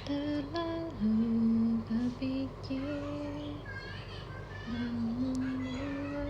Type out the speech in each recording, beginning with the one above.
terlalu berpikir dan membuat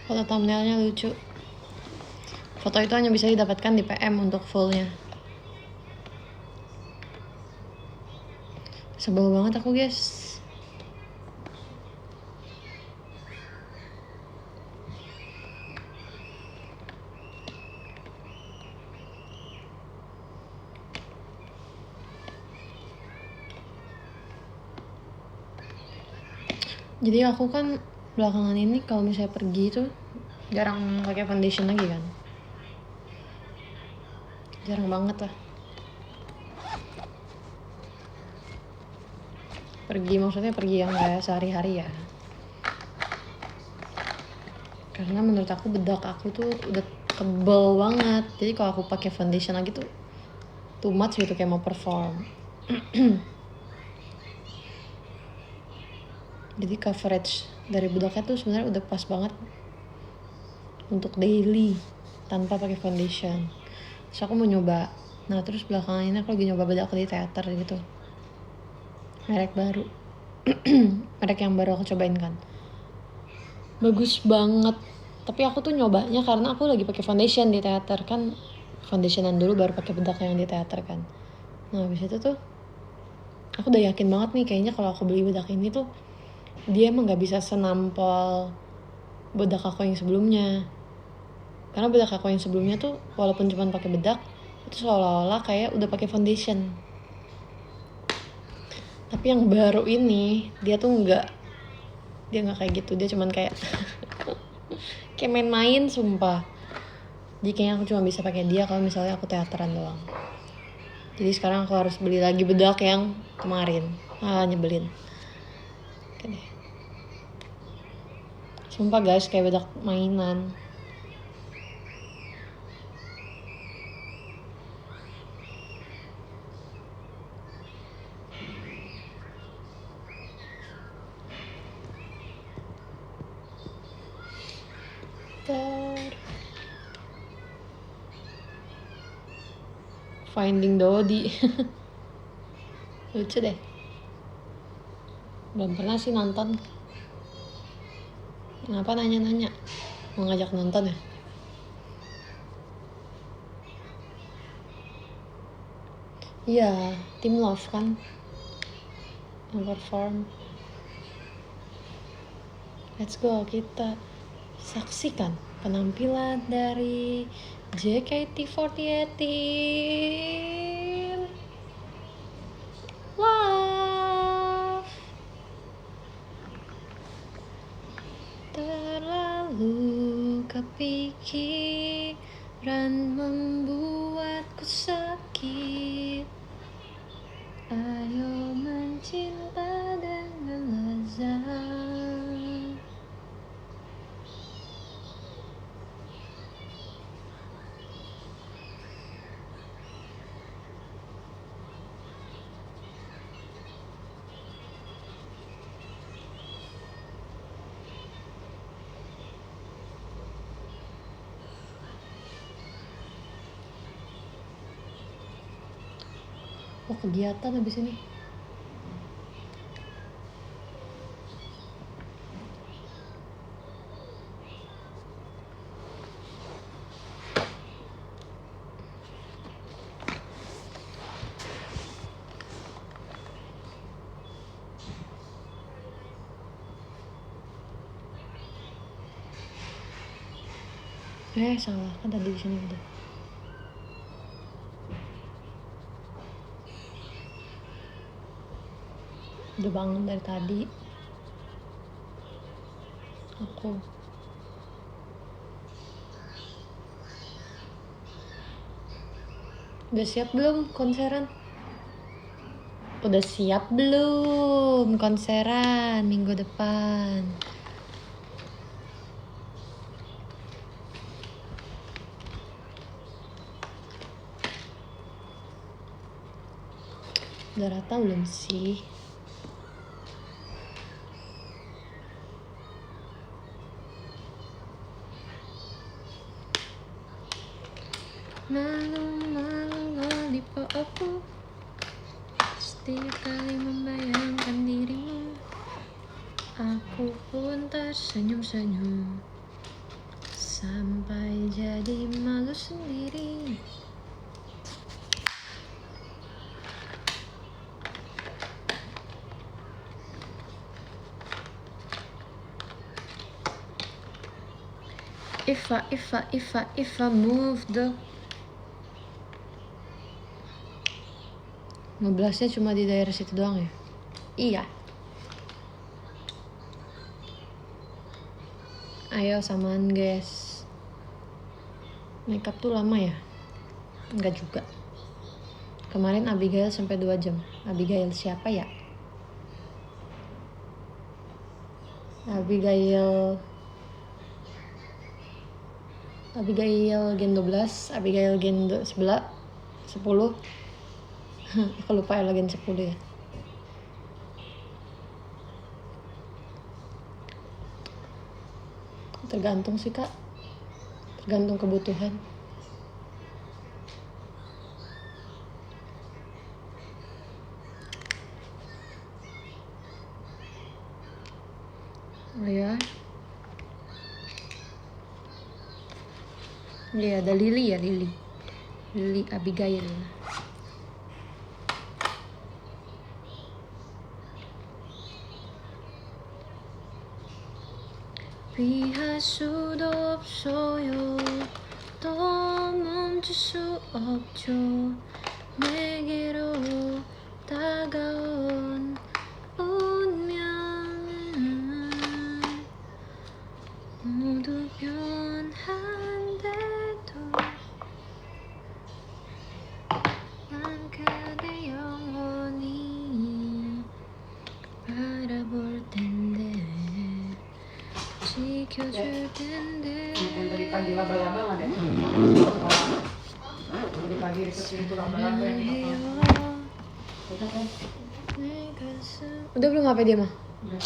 foto thumbnailnya lucu. Foto itu hanya bisa didapatkan di PM untuk fullnya. Sebel banget aku guys. Jadi aku kan belakangan ini kalau misalnya pergi tuh jarang pakai foundation lagi kan. Jarang banget lah. Pergi maksudnya pergi yang kayak sehari-hari ya. Karena menurut aku bedak aku tuh udah tebel banget. Jadi kalau aku pakai foundation lagi tuh too much gitu kayak mau perform. Jadi coverage dari bedaknya tuh sebenarnya udah pas banget untuk daily tanpa pakai foundation. Terus aku mau nyoba. Nah terus belakangan ini aku lagi nyoba bedak di teater gitu. Merek baru. Merek yang baru aku cobain kan. Bagus banget. Tapi aku tuh nyobanya karena aku lagi pakai foundation di teater kan. Foundationan dulu baru pakai bedak yang di teater kan. Nah habis itu tuh aku udah yakin banget nih kayaknya kalau aku beli bedak ini tuh dia emang gak bisa senampol bedak aku yang sebelumnya. Karena bedak aku yang sebelumnya tuh walaupun cuma pakai bedak itu seolah-olah kayak udah pakai foundation. Tapi yang baru ini dia tuh nggak kayak gitu, dia cuman kayak kayak main-main sumpah. Jadi kayaknya aku cuma bisa pakai dia kalau misalnya aku teateran doang. Jadi sekarang aku harus beli lagi bedak yang kemarin. Nyebelin. Oke deh. Sumpah guys kayak bedak mainan. Finding Dodi. Lucu deh. Belum pernah sih nonton. Kenapa nanya-nanya? Mau ngajak nonton ya? Iya, Tim Love kan yang perform. Let's go, kita saksikan penampilan dari JKT48 Love. Terlalu kepikiran membuatku sakit. Ayo mencinta dengan lezat. Oh, kegiatan habis ini. Salah kan tadi di sini udah. Udah bangun dari tadi. Aku. Udah siap belum konseran? Udah siap belum konseran minggu depan? Udah rata belum sih? Malu-malu lollipop aku, setiap kali membayangkan dirimu, aku pun tersenyum-senyum sampai jadi malu sendiri. If I move the ngeblasnya cuma di daerah situ doang ya? Iya. Ayo samaan guys. Makeup tuh lama ya? Enggak juga. Kemarin Abigail sampai 2 jam. Abigail siapa ya? Abigail gen 12, Abigail gen 11, 10. Aku lupa ya gen 10 ya. Tergantung sih kak, tergantung kebutuhan. Oh ya, iya ada Lily ya, Lily Abigail. 피할 수도 없어요. 또 멈출 수 없죠. 내게로 다가온 운명은 모두 변한데도 난 그대 영원히 바라볼 텐데 지켜줄 텐데. Yang tadi pagi laba-laba nggak deh? Tadi pagi deketin itu laba-laba yang udah kan? Udah belum HP dia mah? Udah.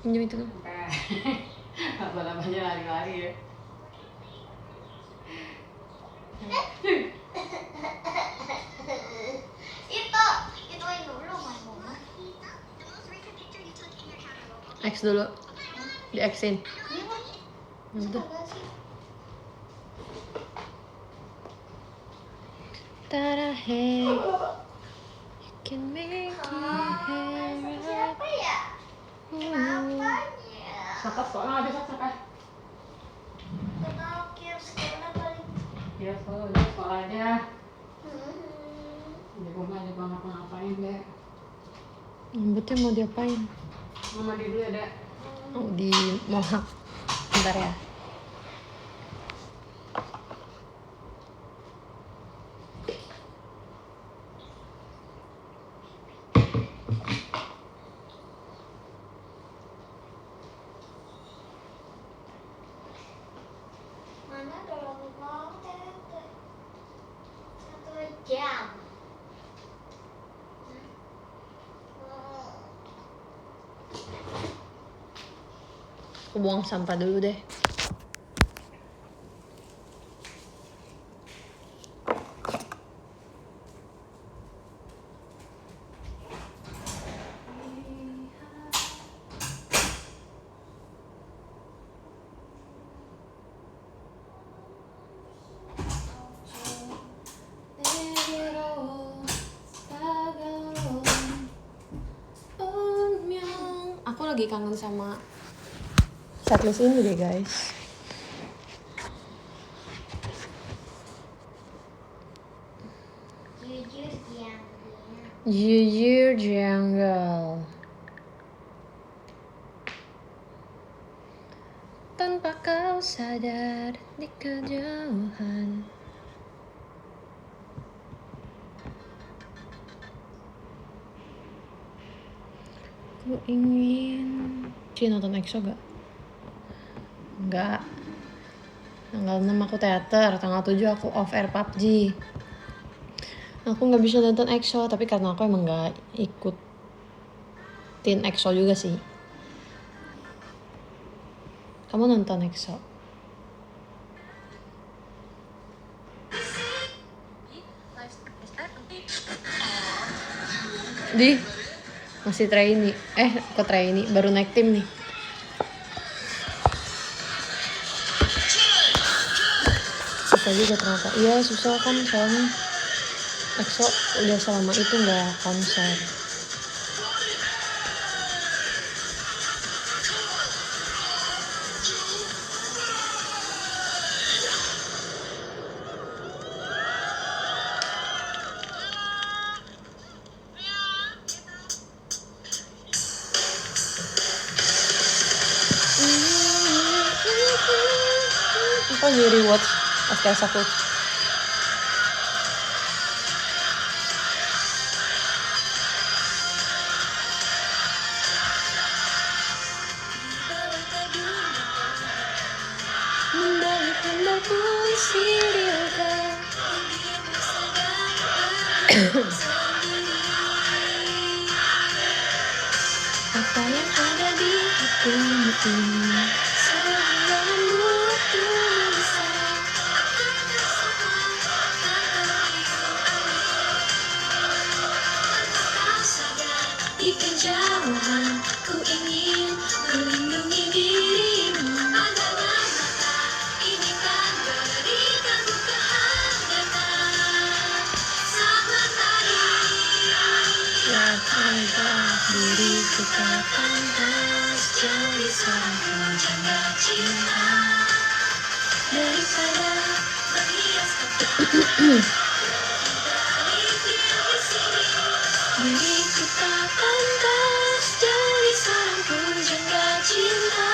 Pinjem itu kan? Laba-labanya lari-lari ya. Itu yang dulu mama. X dulu. Di X-in. Udah. Tara hey, you can make me happy. Siapa ya? Kenapanya? Sakat kok nggak ada sakat. Kenal kios sekolah paling. Ya sekolah aja. Di rumah juga ngapa-ngapain deh. Rambutnya mau diapain? Mama di dulu ya dek. Oh, di mohak. Bentar ya. Mana terlalu banget. 1 jam. Aku buang sampah dulu deh. Aku lagi kangen sama setlist ini deh guys. Jujur janggal. Tanpa kau sadar di kejauhan. Ku ingin. Ci nonton EXO gak? Enggak. Tanggal 6 aku teater, tanggal 7 aku off air PUBG. Aku gak bisa nonton EXO, tapi karena aku emang gak ikutin EXO juga sih. Kamu nonton EXO? Di masih trainee. Kok trainee? Baru naik tim nih. Susah juga ternyata. Iya susah kan soalnya EXO udah selama itu nggak konser. Apa jadi rewatch SKS aku? Apa yang ada di hatimu ini sehingga membuatku bisa. Di kejauhan ku ingin melindungi dirimu. Pandangan mata ini kan berikanku kehangatan sementara. Ya ada diriku tak pantas jadi seorang pujangga cinta daripada menghias diriku tak pantas jadi seorang pujangga cinta.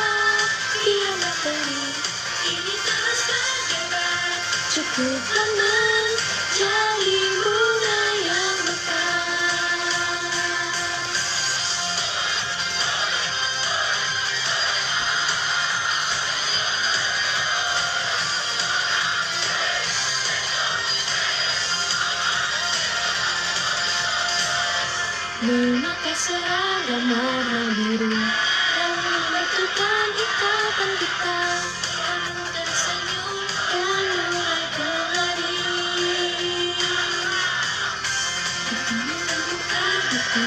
Biarlah perih ini terus berjalan, cukuplah menjadi bunga yang mekar. Memakai seragam warna biru yang menyatukan ikatan kita. Kamu tersenyum dan mulai berlari. Aku membuka buku.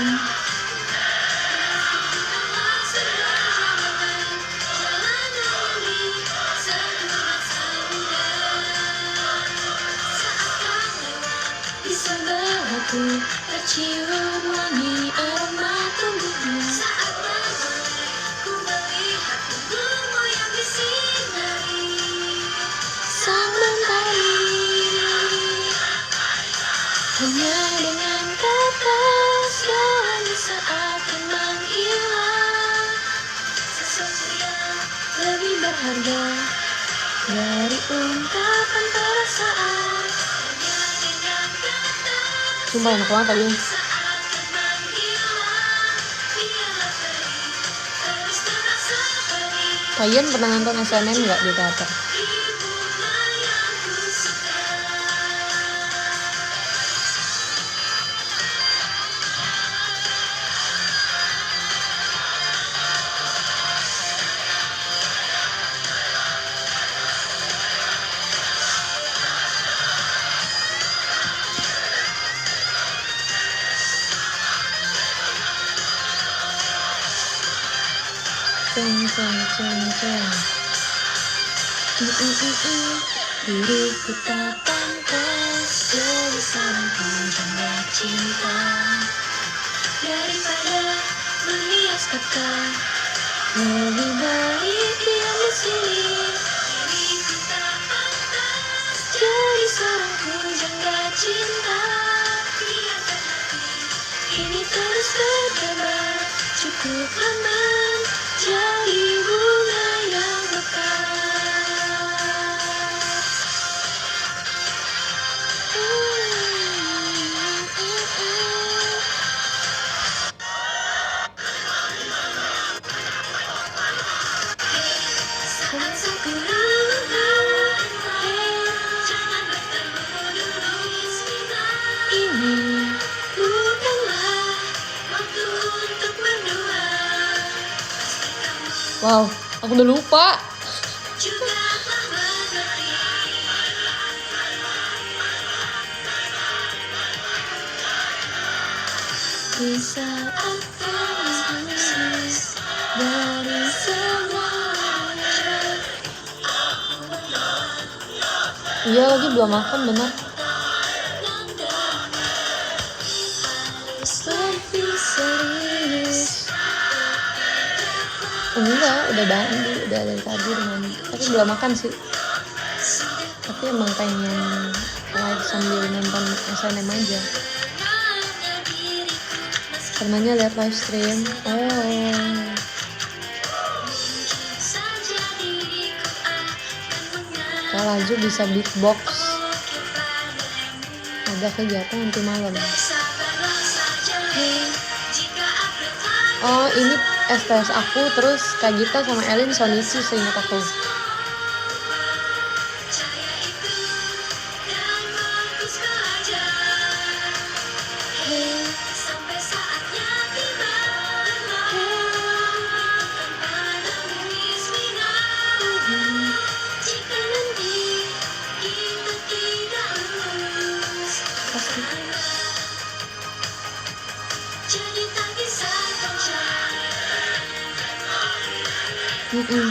Jalan ini sebuah samudera. Saat kau lewat di sebelahku, tercium wangi aroma tubuhmu. Saat berlari, ku melihat tubuhmu yang disinari sang mentari. Hanya dengan tetes doa bisa akan menghilang sesuatu yang lebih berharga dari ungkapan perasaan. Hanya dengan tetes. Sumpah enak banget tadi. Kalian pernah nonton SNM nggak di teater? Diriku tak pantas jadi seorang pujangga cinta daripada menghias kata. Lebih baik diam di sini. Diriku tak pantas jadi seorang pujangga cinta. Biarkan hati akan menjadi bunga yang mekar. Saat sakura ini bukanlah waktu untuk berdua. Wow, aku udah lupa. Di saat terlepas dari semuanya. Iya lagi belum makan bener. Lebih serius. Enggak, udah mandi, udah dari tadi udah mandi. Tapi belum makan sih. Tapi emang pengen live sambil nonton SNM aja. Karenanya lihat live stream. Oh. Kak Laju bisa beatbox. Ada kegiatan nanti malam. Oh ini STS aku, terus Kak Gita sama Elin Sonichi seingat aku.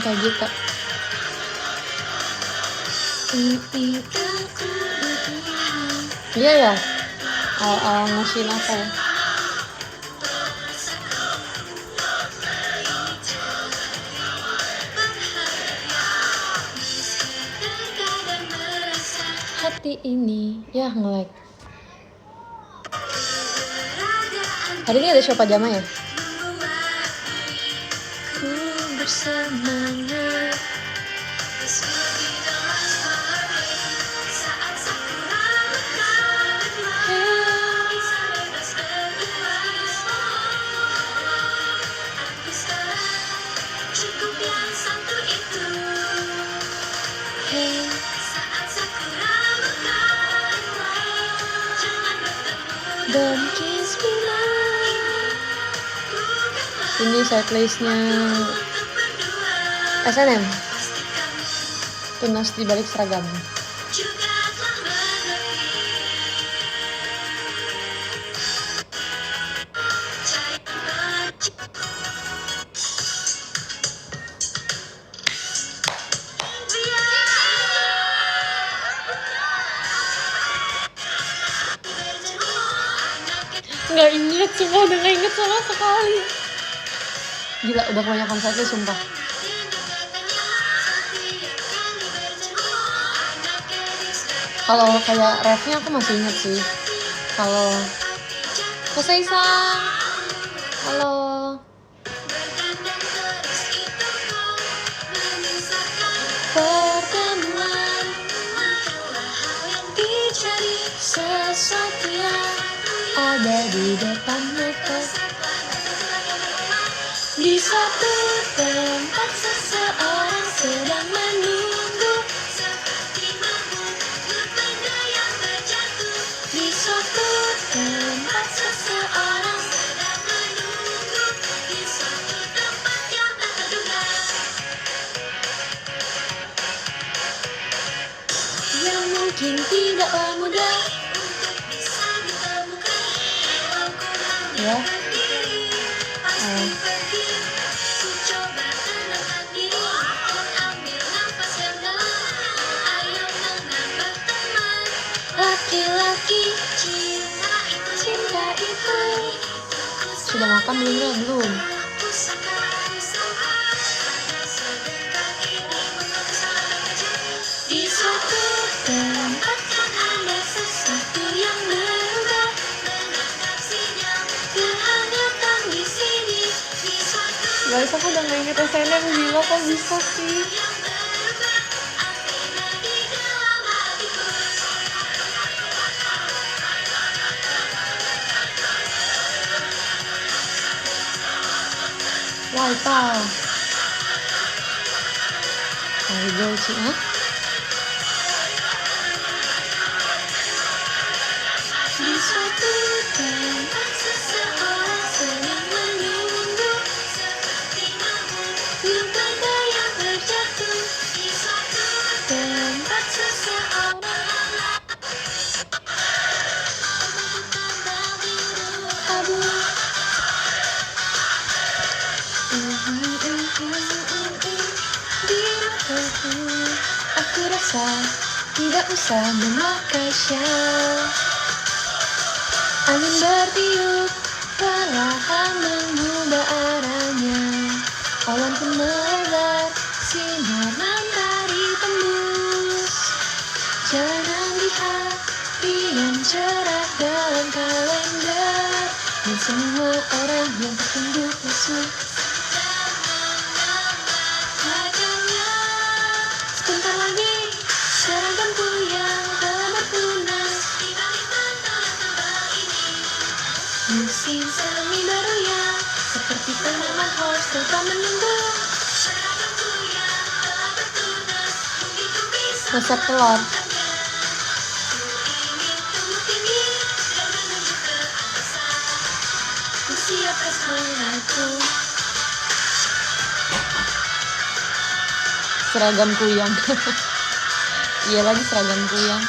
Kayak gitu. Iya ya. Awal ngusin apa ya? Hati ini ya nge-lag. Hari ini ada show pajama ya? Ku bersemangat. Don't kiss me now. Ini setlistnya SNM. Tunas di balik seragam. Nggak inget, semua udah nggak inget sama sekali. Gila, udah kebanyakan setlist sumpah. Kalau kayak refnya aku masih inget sih. Kalau Kosei-san, halo. Pertemuan dicari sesuatu yang ada di depan mata. Di suatu tempat seseorang sedang menunggu. Di suatu tempat seseorang sedang menunggu. Di suatu tempat yang tak terduga. Yang mungkin tidaklah mudah untuk bisa ditemukan. Ya. Ku coba tenangkan diri dan ambil nafas yang dalam. Ayo menambah teman. Laki-laki cinta itu. Sudah makan belum ya? Belum. Di suatu tempat kan ada sesuatu yang berubah. Menangkap sinyal kehangatan di sini. Di suatu Guys, aku udah gak inget SNM, gila kok bisa sih. Wipeout. Ayo girl, Ci, hah? Di suatu tempat seseorang sedang menunggu, lupa yang terjatuh di suatu tempat seseorang. Abu. Aku rasa tidak usah memakai shawl. Angin bertiup perlahan mengubah arahnya. Awan pun melebar, sinar mentari tembus. Jangan lihat yang cerah dalam kalender, dan semua orang yang tertunduk lesu. Wajahnya sebentar lagi seragamku yang telah bertunas. Musim semi baru yang seperti tanaman horse tetap menunggu. Masak telur. Siapa aku? Seragam kuyang. Iya lagi seragam kuyang.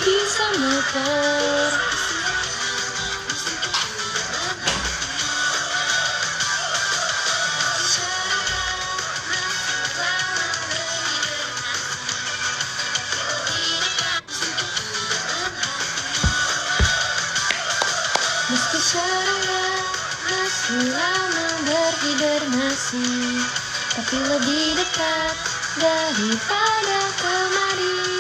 Bisa muter. Meski serangga masih lama berhibernasi, tapi lebih dekat daripada kemarin.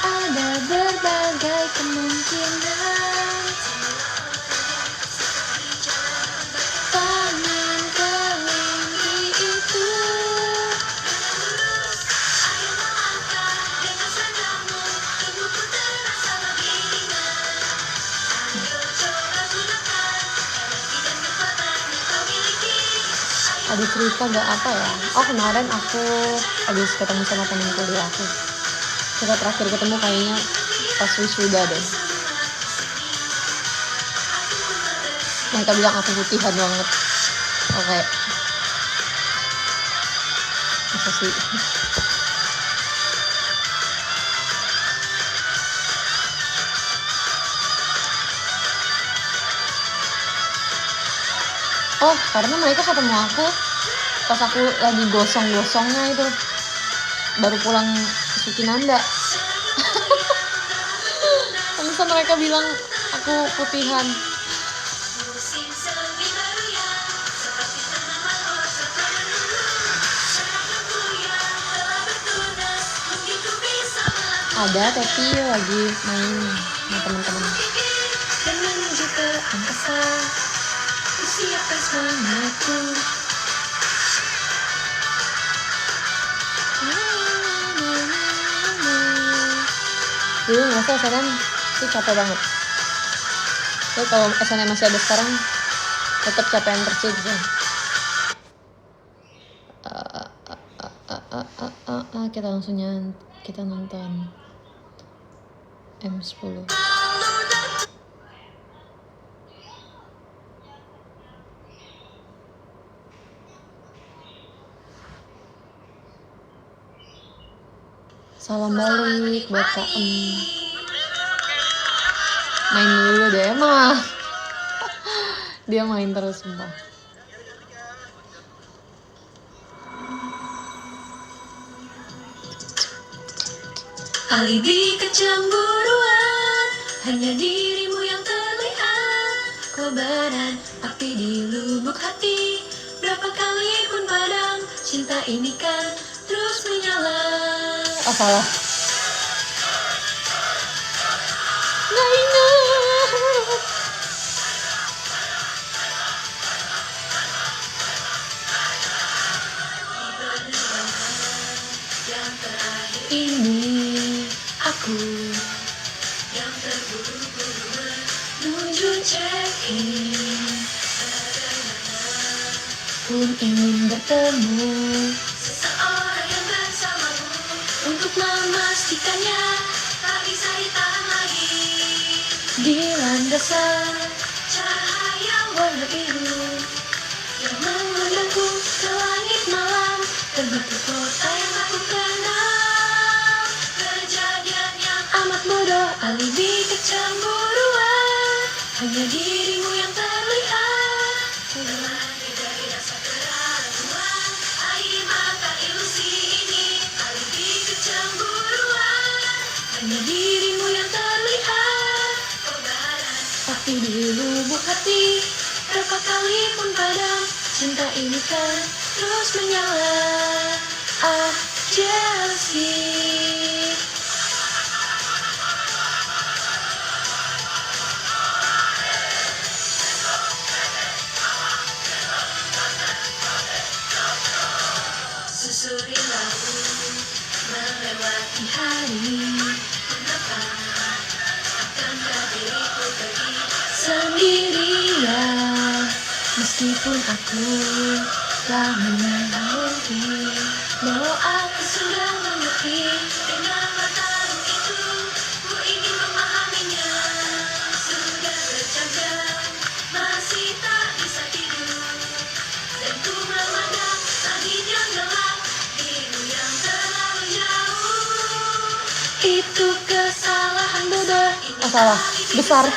Ada berbagai kemungkinan. Tangan kelinci itu ada cerita gak apa ya? Oh kemarin aku habis ketemu sama temen kuliah aku. Kita terakhir ketemu kayaknya pas wisuda deh. Mereka bilang aku putihan banget. Oke. Masa sih? Oh, karena mereka ketemu aku pas aku lagi gosong-gosongnya itu. Baru pulang ke Sukinanda. Bisa mereka bilang aku putihan. Ada tapi lagi main sama teman-teman. Dan menuju ke angkasa, siapkan semangatku. Dulu ngerasa SNM sih capek banget. Tapi kalau SNM masih ada sekarang, tetap capek yang tersiksa. Kita langsung kita nonton M10. Salam balik buat Kak main dulu deh mah. Dia main terus sumpah. Alibi kecemburuan, hanya dirimu yang kobaran api di lubuk hati. Berapa kali pun padam, cinta ini kan terus menyala. Oh salah. Nggak ingat. Ini aku yang terburu-buru menuju check-in, pun ingin bertemu seseorang yang bersamamu untuk memastikannya tak bisa ditahan lagi. Di landasan cahaya warna biru yang memandangku ke langit malam, terbentuk kota yang aku kenal. Kejadian yang amat bodoh, alibi kecemburuan, hanya dirimu yang terlihat. Mulai dari rasa keraguan, air mata ilusi ini, alibi kecemburuan, hanya dirimu yang terlihat. Kobaran api di lubuk hati, berapa kali pun padam, cinta ini kan terus menyala. Ah, Chelsea. Susuri lalu melewati hari, mengapa akankah diriku pergi sendirian? Meskipun aku telah menyadari bahwa aku sudah mengerti dengan matamu itu, ku ingin memahaminya. Sudah berjam-jam masih tak bisa tidur, dan ku memandang langit yang gelap, dirimu yang terlalu jauh. Itu kesalahan bodoh. Oh salah, besar.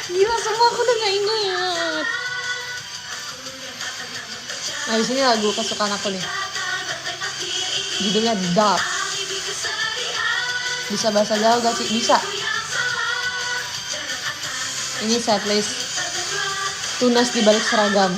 Gila semua aku udah gak ingat. Nah di sini lagu kesukaan aku nih, judulnya Dark. Bisa bahasa Jawa gak sih? Bisa. Ini setlist Tunas di Balik Seragam.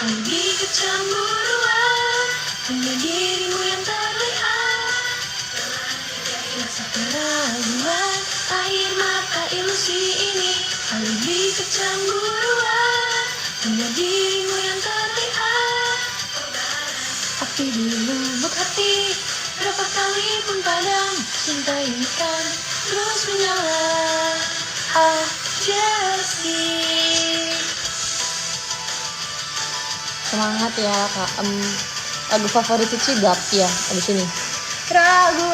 Lebih kecemburuan, hanya dirimu yang terlihat. Rasa keraguan, air mata ilusi ini, lebih kecemburuan, hanya dirimu yang terlihat. Api di lubuk hati, berapa kali pun padam, cinta ini kan terus menyala. Ah, Chelsea. Semangat ya kak. Lagu favorit Cici Gap ya abis ini. Ragu.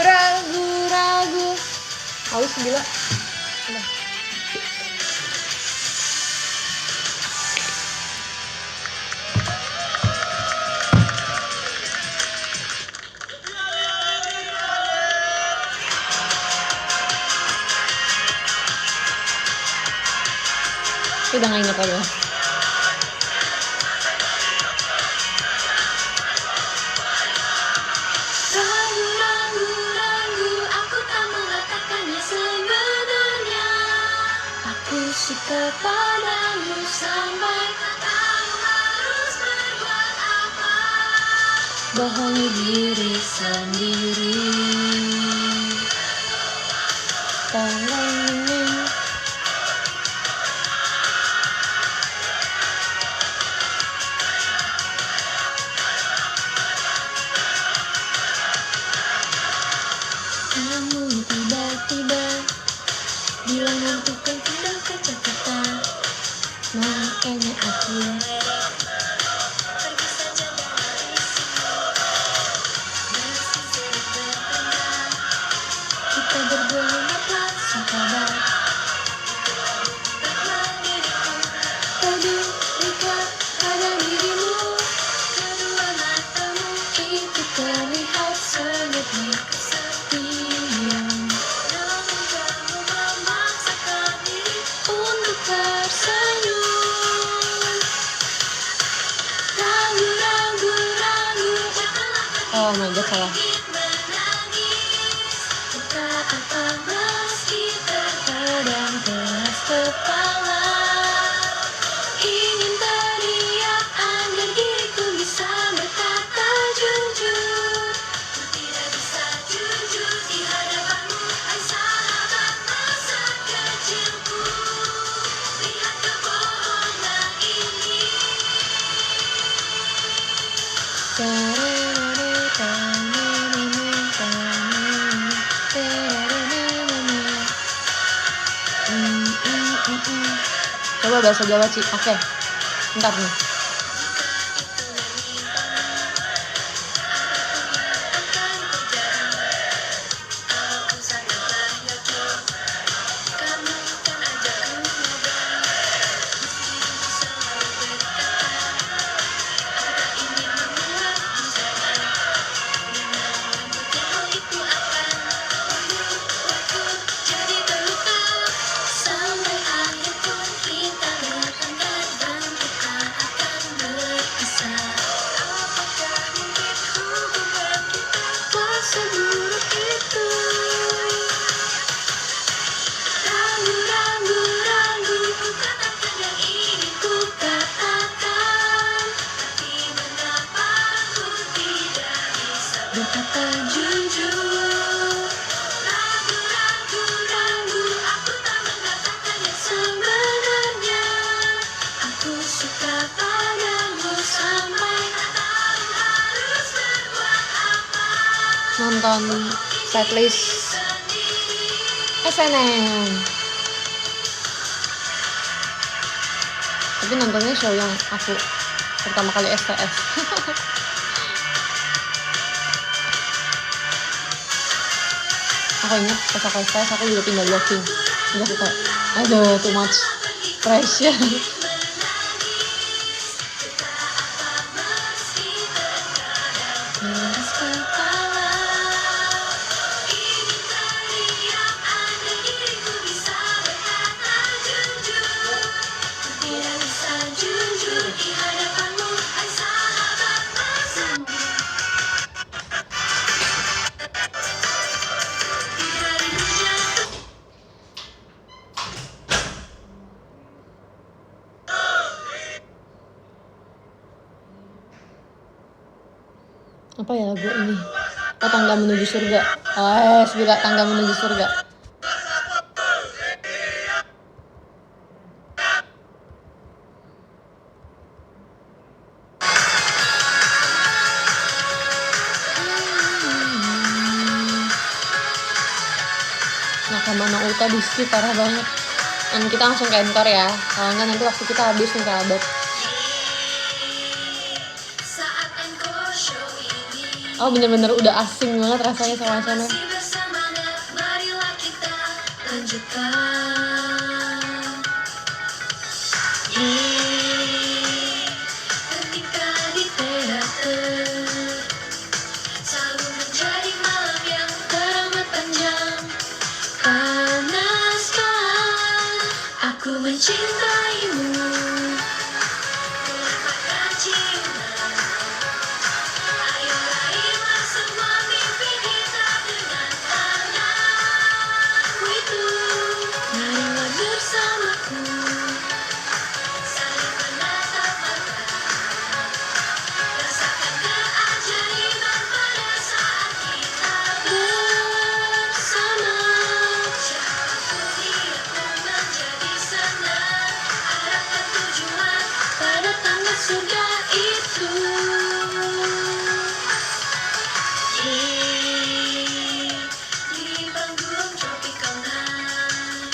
Haus gila. Udah. Udah gak inget aja. Kepadamu sampai tak tahu harus berbuat apa. Bohongi diri sendiri. Tolong. Kamu tiba-tiba bilang nanti kan tidak kata-kata, makanya aku pergi saja dari sini. Masih bertengkar, kita berdua membuat sahabat. Diriku peduli oh my god, salah. Kadang keras kepala, ingin teriak agar diriku bisa berkata jujur. Ku tidak bisa jujur di hadapanmu, hai sahabat masa kecilku. Lihat kebohongan ini. Coba bahasa Jawa, Ci. Oke. Bentar nih. Berkata jujur, ragu, aku tak mengatakan yang sebenarnya. Aku suka padamu sampai tak tahu harus berbuat apa. Nonton setlist SNM. Tapi nontonnya show yang aku pertama kali STS. Aku ingat pas aku STS aku juga pindah blocking. Udah aku kayak, aduh too much pressure. Apa ya lagu ini? Oh, Tangga Menuju Surga. Gila, Tangga Menuju Surga. Nakama no Uta di skip parah banget. Dan kita langsung ke encore ya. Kalau enggak nanti waktu kita habis nih kerabat. Oh bener-bener udah asing banget rasanya sama sana. Ketika di teater selalu menjadi malam yang teramat panjang. Panaskan aku mencintaimu. Surga itu di panggung tropical night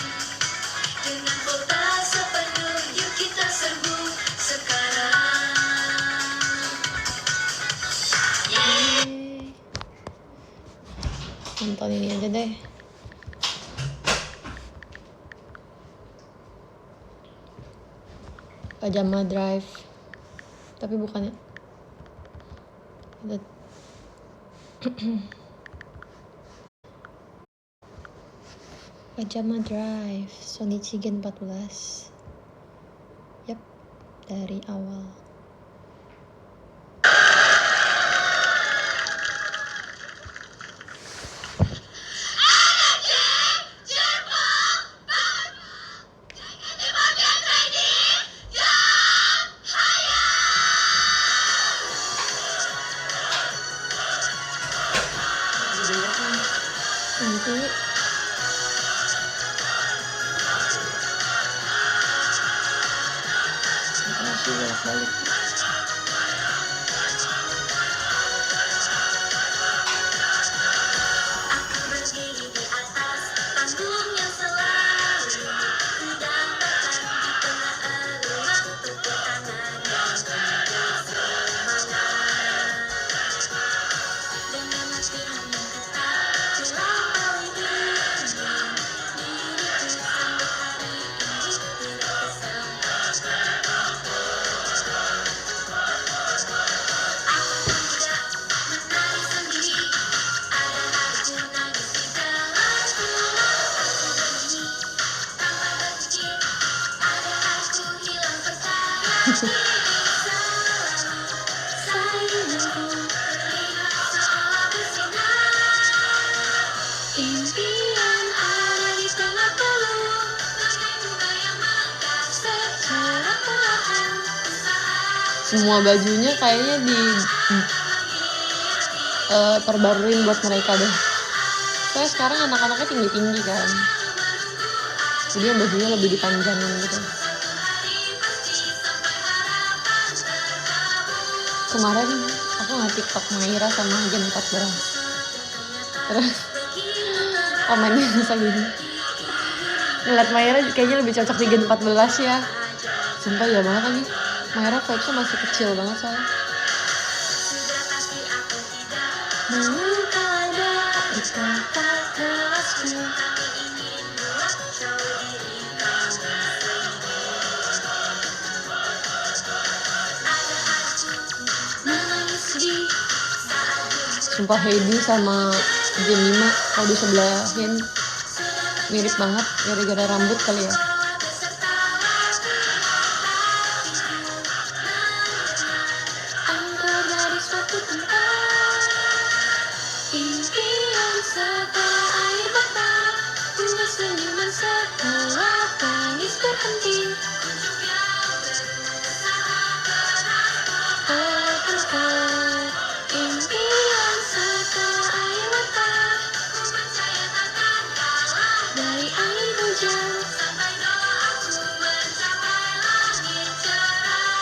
dengan kota sepenuh, yuk kita serbu sekarang. Nonton ini aja deh. Pajama Drive. Tapi bukannya Pajama Drive Sonichi Gen 14. Yap, dari awal. Nanti masih bolak-balik. Aku berdiri di atas panggung yang selalu kudapatkan di tengah elang tepuk tangan dan juga semangat. Dengan latihan yang ketat dalam diriku sambut hari ini terkesan. Aku tidak menari sendiri, ada hariku nangis di dalam tulang. Aku bernyanyi tanpa berpikir, ada hariku hilang percaya diri. Selalu sayangku terlihat seolah bersinar. Impian ada di tengah peluk, bagai bunga yang mekar secara perlahan. Semua bajunya kayaknya di perbaruin buat mereka deh. Soalnya sekarang anak-anaknya tinggi-tinggi kan, jadi yang bajunya lebih dipanjangin gitu. Kemarin aku nge-tiktok Maira sama Gen 14, terus komennya bisa gini, ngeliat Maira kayaknya lebih cocok di Gen 14 ya. Sumpah ya banget lagi, Maira vibesnya masih kecil banget soalnya. Sudah pasti aku tidak Maukah ada di tempat kelasku? kami ingin buat show diri kami sendiri. Ada aku menangis sedih saat jumpa Sumpah Heidi sama Jemima kalau disebelahin mirip banget gara-gara rambut kali ya. beserta waktu. Angkor dari suatu tempat, impian setelah air mata, bunga senyuman setelah tangis berhenti. Kunjung yang berusaha keras berangkat, impian setelah air mata, ku percaya takkan kalah dari air hujan, sampai doaku mencapai langit cerah.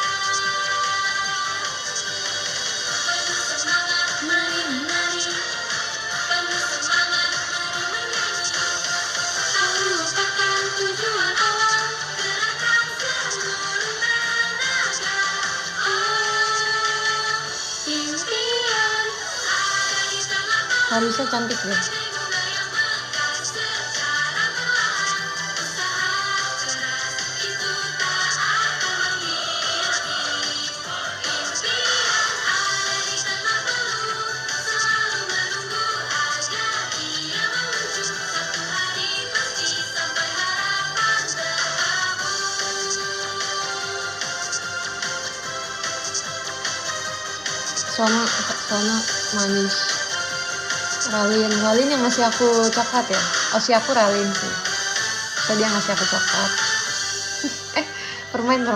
Penuh semangat mari menari, penuh semangat mari menyanyi. Tak lupakan tujuan awal, gerakan seluruh tenaga. Oh, impian ada di tengah malam, Harusnya cantik deh. bunga yang mekar secara perlahan. Usaha keras itu tak akan menghilang. Impian ada di tengah peluk, selalu menunggu agar ia meluncur. Satu hari pasti sampai harapan terkabul. Sona manis. Ralin yang ngasih aku coklat ya. Oh si aku Ralin sih. So dia ngasih aku coklat. permen.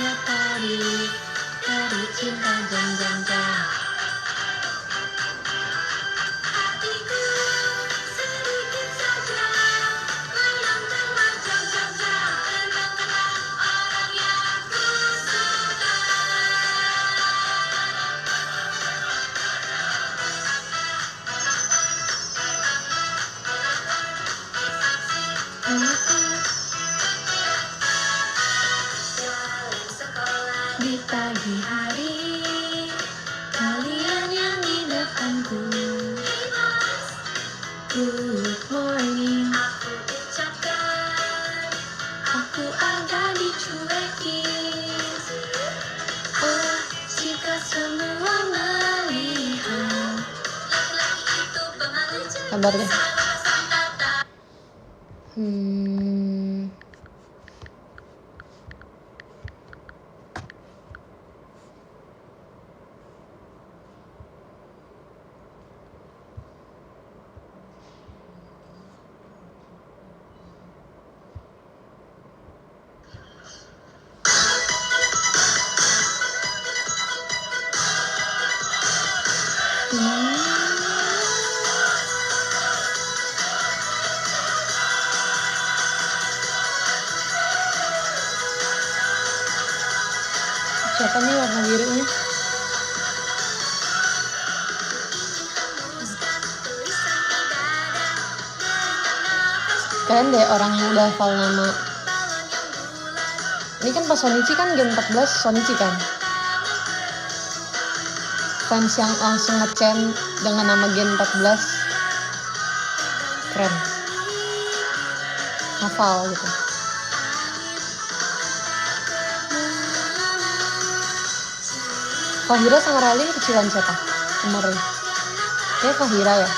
Bahaya dari cinta jam. Hatiku sedikit saja bayangkan berjam-jam tentang orang yang ku suka. Dalam sekolah di pagi hari, kalian yang di depanku. Good morning, aku ucapkan. Aku agak dicuekin. Oh, jika semua melihat laki-laki itu pemalu cepat. Sabar deh. Salah sangka tak. Siapa nih warna birunya? Kalian deh orang yang udah hafal nama. Ini kan pas Shonichi kan Gen 14 Shonichi kan. Fans yang langsung nge-chant dengan nama Gen 14 keren. Hafal gitu. Fahira sama Ralin kecilan siapa? Umurnya? Kayak Fahira ya.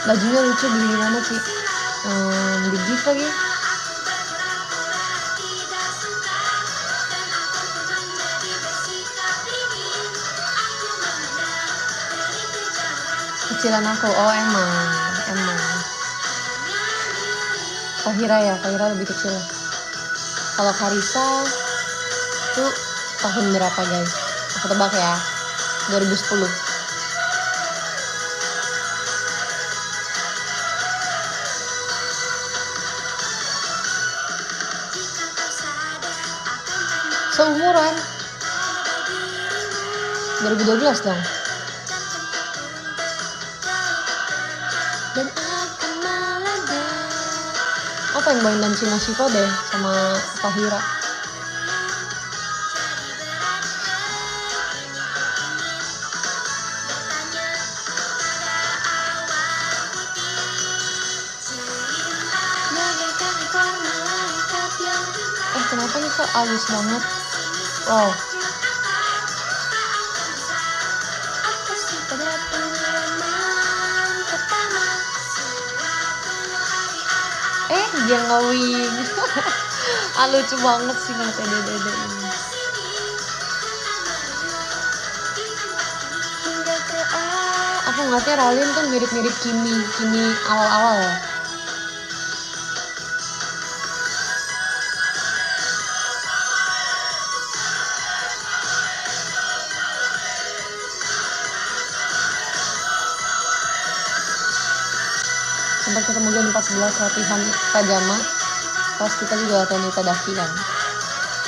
Bajunya lucu, beli di mana sih? Di gift lagi. Kecilan aku, oh emang. Fahira lebih kecil. Kalau Karisa tuh tahun berapa guys? Aku tebak ya, 2010. Seumuran 2012 dong. Dan akan melanda. Apa yang bawain dan Cina Shiko deh sama Fahira. Kenapa nih kok halus banget? Wow. Dia ngawing. Lucu banget sih ngeliatnya dede ini. Aku ngeliatnya Ralin kan mirip-mirip Kimi awal-awal ya. Sempat ketemu Gen 14 latihan Kajama pas kita juga latihan di Tadaki kan.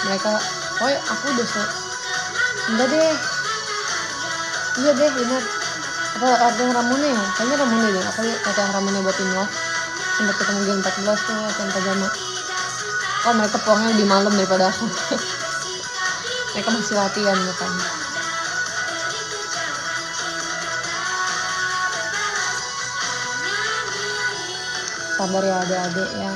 Mereka, aku udah enggak deh. Iya deh, benar. Apa latihan Ramune ya? Kayaknya Ramune deh. Aku latihan Ramune buat tim love. Sempat ketemu Gen 14 tuh latihan Kajama. Mereka pulangnya lebih malam daripada aku. Mereka masih latihan bukan. Sabar ya adik-adik ya.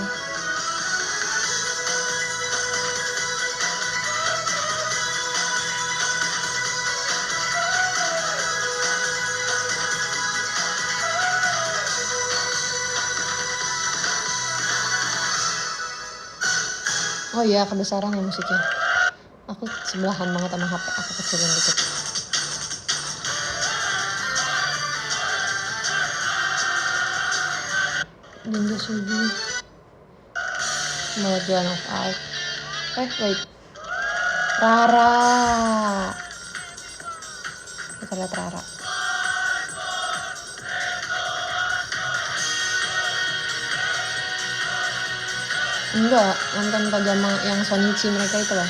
Oh iya, kebesaran ya musiknya. Aku sebelahan banget sama HP, aku kecilin dikit. Ninja Sugi mau Joan of Arc. Wait, Rara. Kita lihat Rara. Enggak, nonton Pajama yang Shonichi mereka itu loh.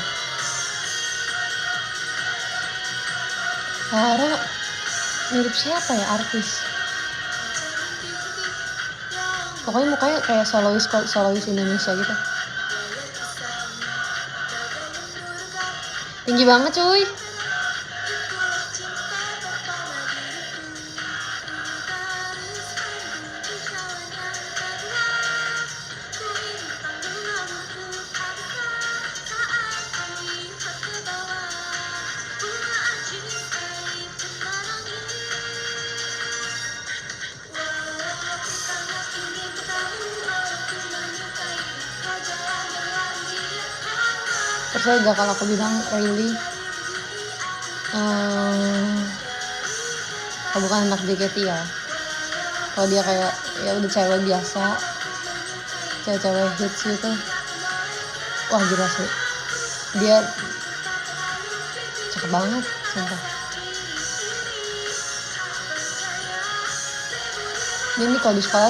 Rara mirip siapa ya artis? Pokoknya mukanya kayak solois Indonesia gitu. Tinggi banget cuy. Percaya gak kalau aku bilang Rayleigh bukan anak JKT ya. Kalau dia kayak ya udah cewek biasa, cewek hits gitu, wah gila sih, dia cakep banget sumpah. Dia nih kalau di sekolah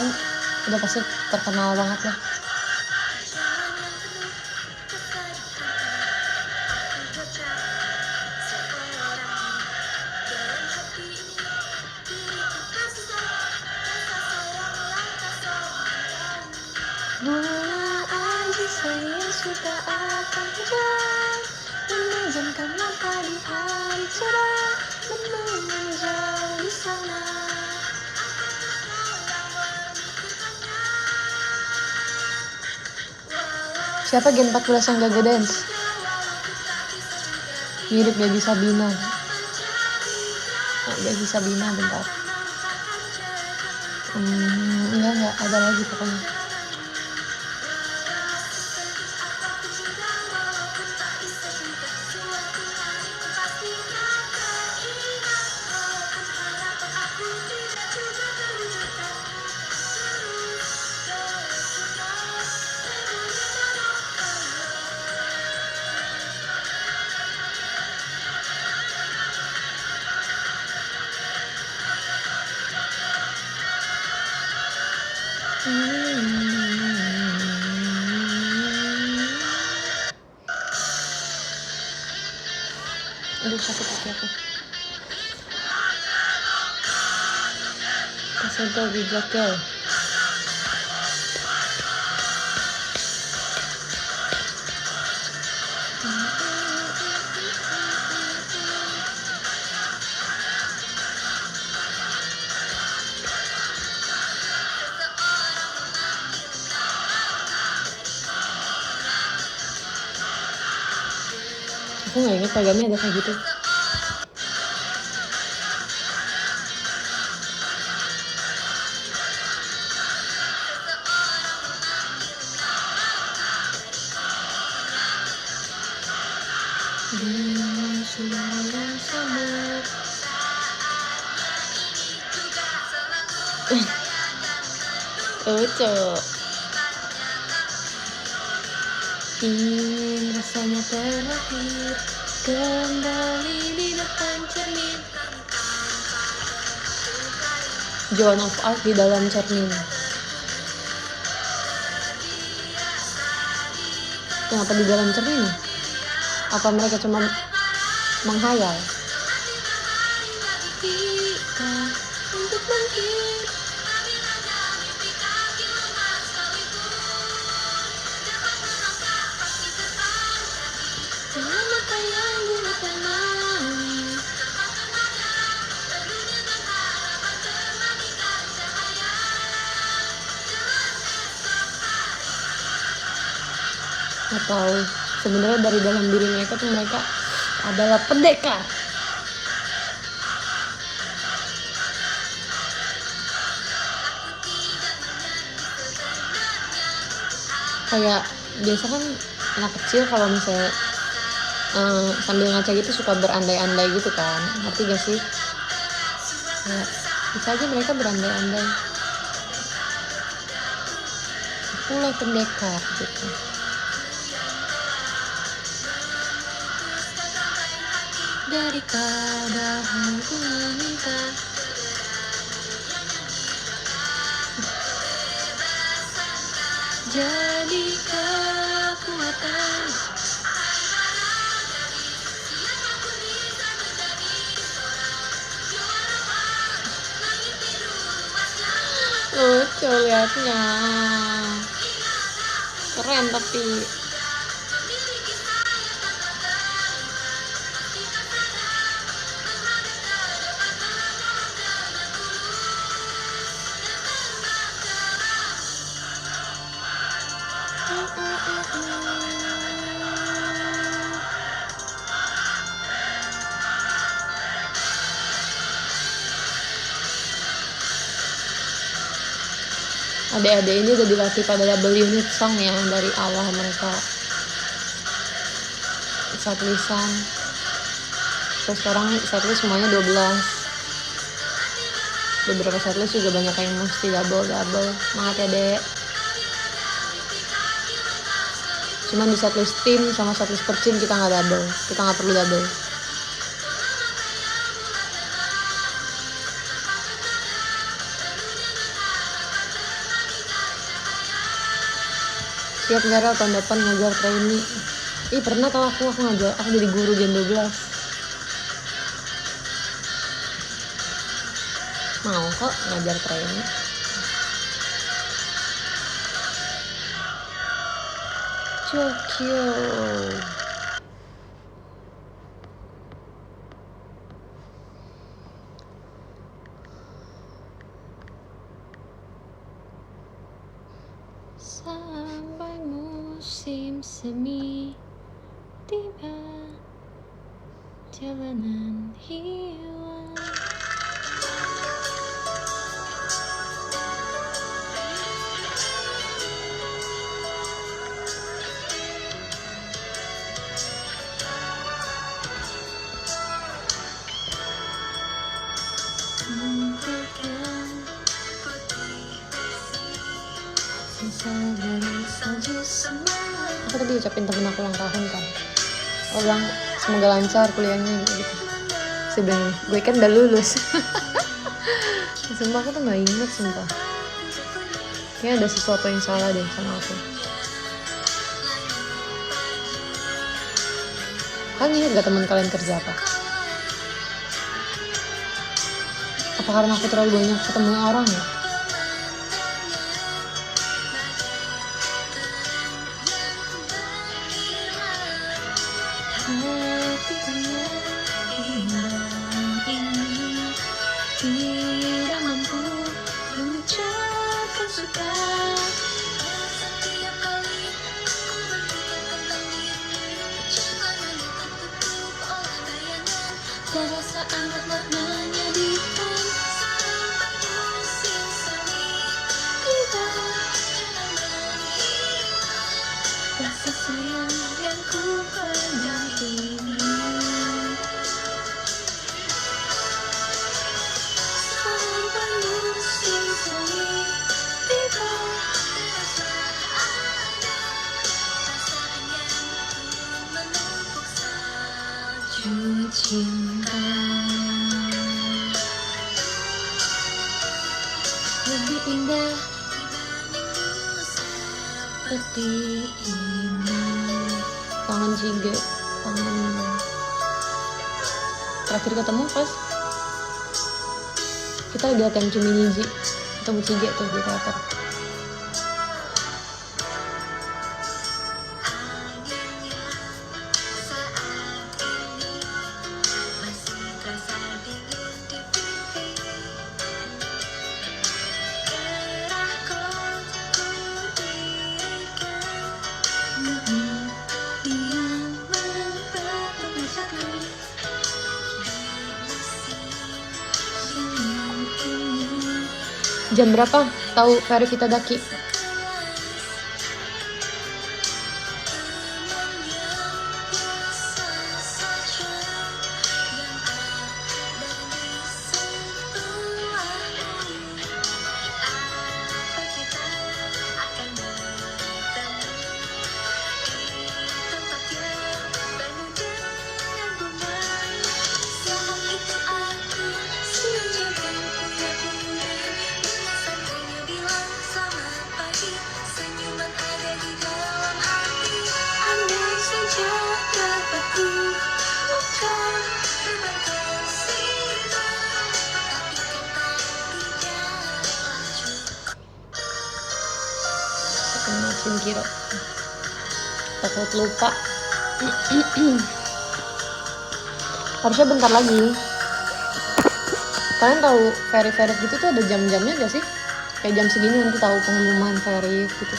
udah pasti terkenal banget ya. Bunga aja saya sudah akan hujan, memejamkan mata di hari cerah, menunggu jauh di sana. Siapa Gen 14 yang gagal dance? Mirip Baby Sabina. Baby Sabina bentar. Enggak, ada lagi pokoknya. Aduh, sakit kaki aku. Kesentuh bijaknya. Aku nggak ingat programnya ada kayak gitu. Dengan suara yang sama. Lucu. Ingin rasanya terakhir kembali di depan cermin. Joan of Arc di dalam cermin. Kenapa di dalam cermin? Apa mereka cuma menghayal? Kita untuk bangkit. Dengan mata yang dulu tenang. Atau sebenarnya dari dalam diri mereka tuh mereka adalah pendekar. Kayak biasa kan anak kecil kalau misalnya sambil ngaca gitu suka berandai-andai gitu kan, ngerti gak sih? Ya, bisa aja mereka berandai-andai. Akulah pendekar gitu. Daripada aku meminta. Jadi kekuatan. Lucu liatnya. Keren tapi. Adik-adik ini udah dilatih pada double unit song ya dari awal mereka setlist-an. Terus sekarang setlist semuanya 12. Beberapa setlist juga banyak yang mesti double. Semangat ya dek. Cuman di setlist tim sama setlist percin kita nggak double. Kita nggak perlu double. Siap Gara tahun depan ngajar trainee. Ih pernah tau aku ngajar, aku jadi guru Gen 12. Mau kok ngajar trainee. Tokyo. Sampai musim semi tiba, jalanan hilang. Menggunakan sisa dari salju semalam. Aku tadi ucapin temen aku ulang tahun kan. Aku bilang semoga lancar kuliahnya gitu. Sebenarnya gue kan udah lulus. Sumpah aku tuh gak inget sumpah. Kayaknya ada sesuatu yang salah deh sama aku. Kan inget gak teman kalian kerja apa? Apa karena aku terlalu banyak ketemu orang ya? Tidak mampu mengucapkan suka. Setiap kali aku berpikir tentang dirimu, jangan hanya tertutup oleh bayangan. Terasa amat menyedihkan. Sampai musim semi tiba, jangan hilang Rasa sayang yang ku pendam ini. sampai musim semi tiba. Teruslah ada rasanya ku menumpuk salju Cinta lebih indah dibanding dulu seperti ini. Kangen Cige, kangen. Terakhir ketemu pas kita lagi latihan Cuminiji, ketemu Cige tuh di teater. anginnya saat ini masih terasa dingin di pipi. Gerah kotku dirikan yang mempertemukan di musim dingin ini. Jam berapa? Tahu Ferry Vitadaki? Senyuman ada di dalam hati. Andai saja dapat ku ucap terima kasih, tapi kata tidaklah cukup. Ketemu Shinkiro. Takut lupa. Harusnya bentar lagi. Kalian tahu Ferry gitu tuh ada jam-jamnya gak sih? Kayak jam segini nanti tahu pengumuman Ferry gitu.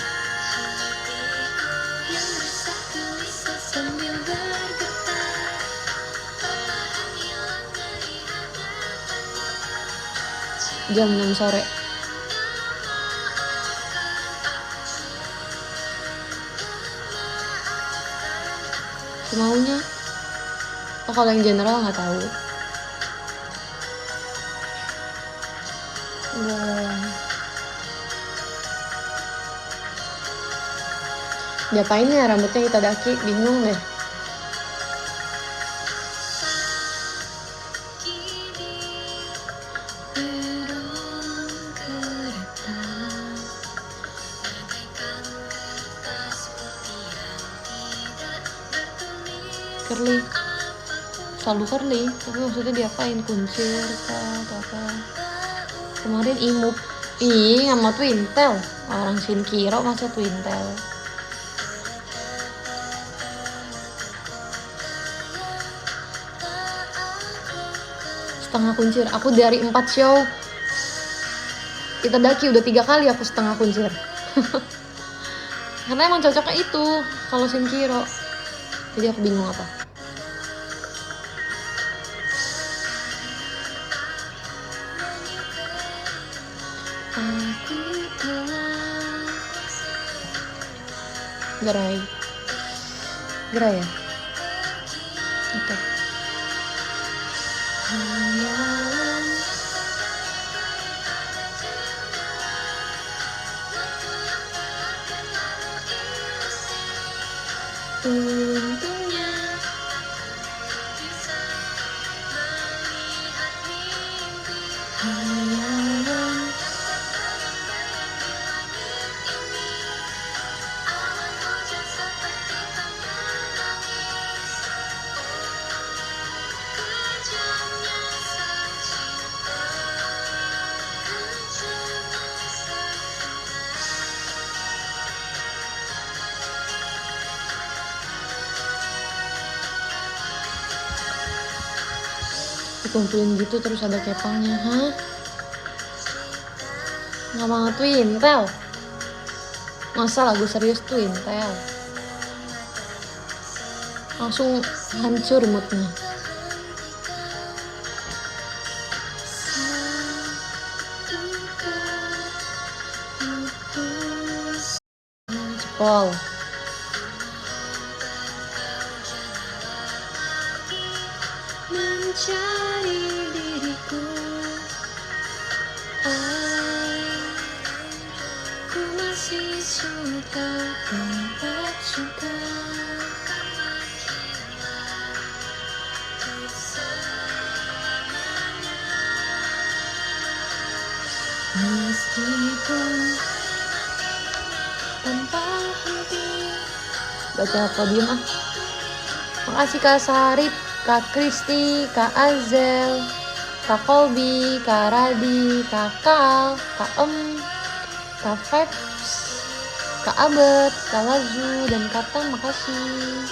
Yang resah gelisah sambil bergetar, perlahan hilang dari hadapan. Jam 6 sore. Semaunya. Oh kalau yang general nggak tahu. Diapain ya rambutnya Itadaki? Bingung deh. Burung kereta bagaikan kertas putih yang tidak bertulis Curly. apapun. Selalu curly. Tapi maksudnya diapain? Kuncir kah atau apa? Kemarin imup. Ih, nggak mau twintel. Orang Shinkiro masa twintel. setengah kuncir. Aku dari 4 show Itadaki udah 3 kali aku setengah kuncir. Karena emang cocoknya itu kalau Shinkiro. Jadi aku bingung apa. Aku telah gerai. Gerai ya? Oke. Untungnya hayalan awan hujan seperti menangis. Kejamnya sang cinta, kejamnya sang Dikumpulin gitu terus ada kepangnya. Hah? Nggak mau Twintel? Masa lagu serius Twintel? Langsung hancur moodnya. Cepol. mencari diriku. Ku masih suka tempat suka. Meskipun tanpa henti. Baca podium ah. Makasih Kak Sarip, Kak Kristi, Kak Azel, Kak Kolbi, Kak Radi, Kak Kal, Kak Kak Vibes, Kak Abed, Kak Lazu, dan Kak Tang. Makasih.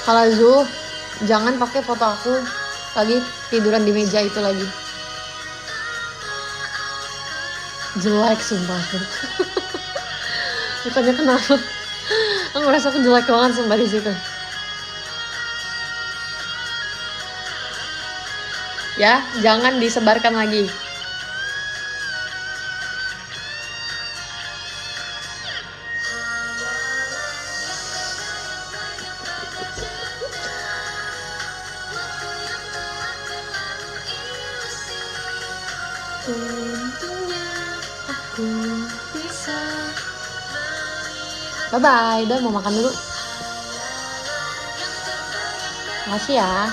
Kak Lazu, jangan pakai foto aku lagi tiduran di meja itu lagi. Jelek sumpah tuh. Bukannya kenapa? Aku ngerasa aku jelek banget sumpah di situ. Ya, jangan disebarkan lagi. Untungnya aku bisa. Bye bye, udah mau makan dulu. Makasih ya.